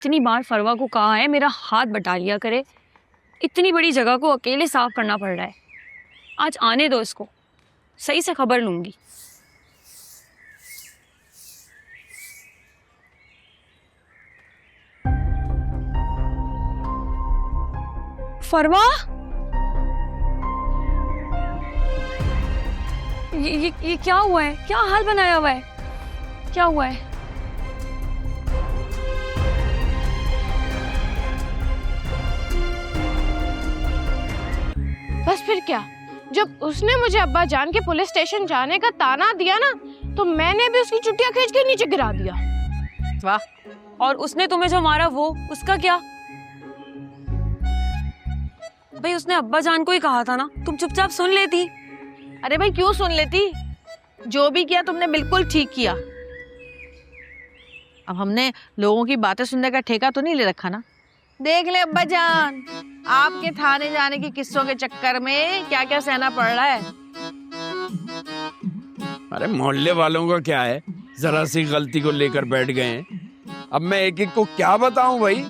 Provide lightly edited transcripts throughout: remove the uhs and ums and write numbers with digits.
इतनी बार फरवा को कहा है मेरा हाथ बटा लिया करे, इतनी बड़ी जगह को अकेले साफ करना पड़ रहा है। आज आने दो इसको, सही से खबर लूंगी। फरवा, ये क्या हुआ है? क्या हाल बनाया हुआ है? क्या हुआ है? बस फिर क्या, जब उसने मुझे अब्बा जान के पुलिस स्टेशन जाने का ताना दिया ना, तो मैंने भी उसकी चुटिया खींच के नीचे गिरा दिया। वाह, और उसने तुम्हें जो मारा वो उसका क्या? भाई उसने अब्बा जान को ही कहा था ना, तुम चुपचाप सुन लेती। अरे भाई क्यों सुन लेती, जो भी किया तुमने बिल्कुल ठीक किया। अब हमने लोगों की बातें सुनने का ठेका तो नहीं ले रखा ना। देख ले अब्बा जान, आपके थाने जाने के किस्सों के चक्कर में क्या क्या सहना पड़ रहा है। अरे मोहल्ले वालों का क्या है, जरा सी गलती को लेकर बैठ गए हैं। अब मैं एक एक को क्या बताऊं भाई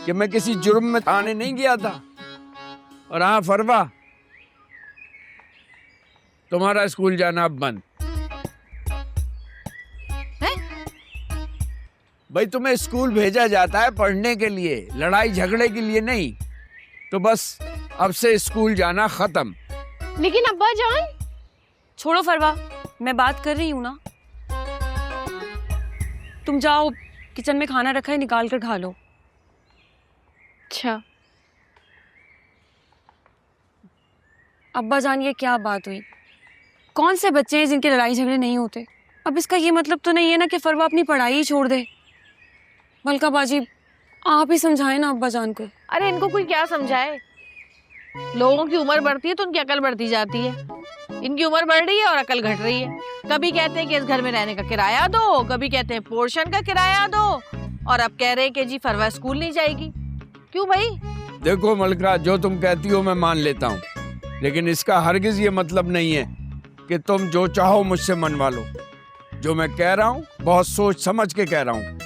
कि मैं किसी जुर्म में थाने नहीं गया था। और हाँ फरवा, तुम्हारा स्कूल जाना अब बंद है? भाई तुम्हें स्कूल भेजा जाता है पढ़ने के लिए, लड़ाई झगड़े के लिए नहीं। तो बस अब से स्कूल जाना खत्म। लेकिन अब्बा जान। छोड़ो फरवा, मैं बात कर रही हूँ ना। तुम जाओ, किचन में खाना रखा है, निकाल कर खा लो। अच्छा अब्बा जान, ये क्या बात हुई? कौन से बच्चे हैं जिनके लड़ाई झगड़े नहीं होते? अब इसका ये मतलब तो नहीं है ना कि फरवा अपनी पढ़ाई ही छोड़ दे। मलका बाजी, आप ही समझाएं ना अब्बा जान को। अरे इनको कोई क्या समझाए, लोगों की उम्र बढ़ती है तो उनकी अकल बढ़ती जाती है। इनकी उम्र बढ़ रही है और अकल घट रही है। कभी कहते हैं कि इस घर में रहने का किराया दो, कभी कहते हैं पोर्शन का किराया दो, और अब कह रहे हैं कि जी फरवा स्कूल नहीं जाएगी। क्यों भाई? देखो मलका, जो तुम कहती हो मैं मान लेता हूँ, लेकिन इसका हरगिज ये मतलब नहीं है कि तुम जो चाहो मुझसे मनवा लो। जो मैं कह रहा हूँ बहुत सोच समझ के कह रहा हूँ।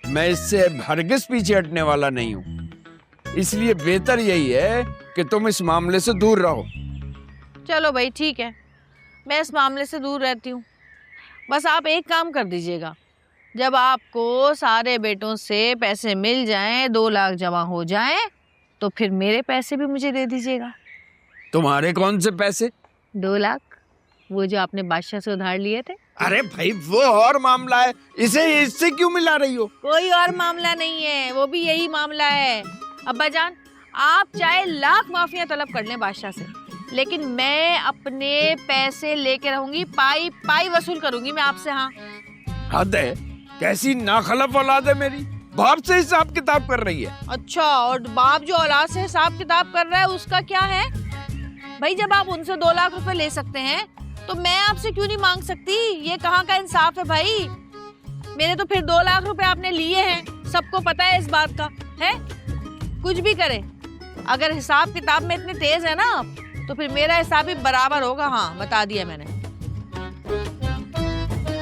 मैं इससे हरगिज पीछे हटने वाला नहीं हूँ। इसलिए बेहतर यही है कि तुम इस मामले से दूर रहो। चलो भाई ठीक है, मैं इस मामले से दूर रहती हूँ। बस आप एक काम कर दीजिएगा, जब आपको सारे बेटों से पैसे मिल जाएं, 2 लाख जमा हो जाएं, तो फिर मेरे पैसे भी मुझे दे दीजिएगा। तुम्हारे कौन से पैसे? 2 लाख, वो जो आपने बादशाह से उधार लिए थे। अरे भाई वो और मामला है, इसे इससे क्यों मिला रही हो? कोई और मामला नहीं है, वो भी यही मामला है। अब्बा जान, आप चाहे लाख माफिया तलब कर लें बादशाह से, लेकिन मैं अपने पैसे लेके रहूंगी, पाई पाई वसूल करूंगी मैं आपसे। हाँ हद है, कैसी नाखलफ औलाद है मेरी, बाप से हिसाब किताब कर रही है। अच्छा, और बाप जो औलाद से हिसाब किताब कर रहा है उसका क्या है भाई? जब आप उनसे 2 लाख रुपए ले सकते हैं तो मैं आपसे क्यों नहीं मांग सकती? ये कहाँ का इंसाफ है भाई? मेरे तो फिर 2 लाख रुपए आपने लिए हैं, सबको पता है इस बात का है। कुछ भी करे, अगर हिसाब किताब में इतने तेज है ना आप, तो फिर मेरा हिसाब भी बराबर होगा। हाँ बता दिया मैंने।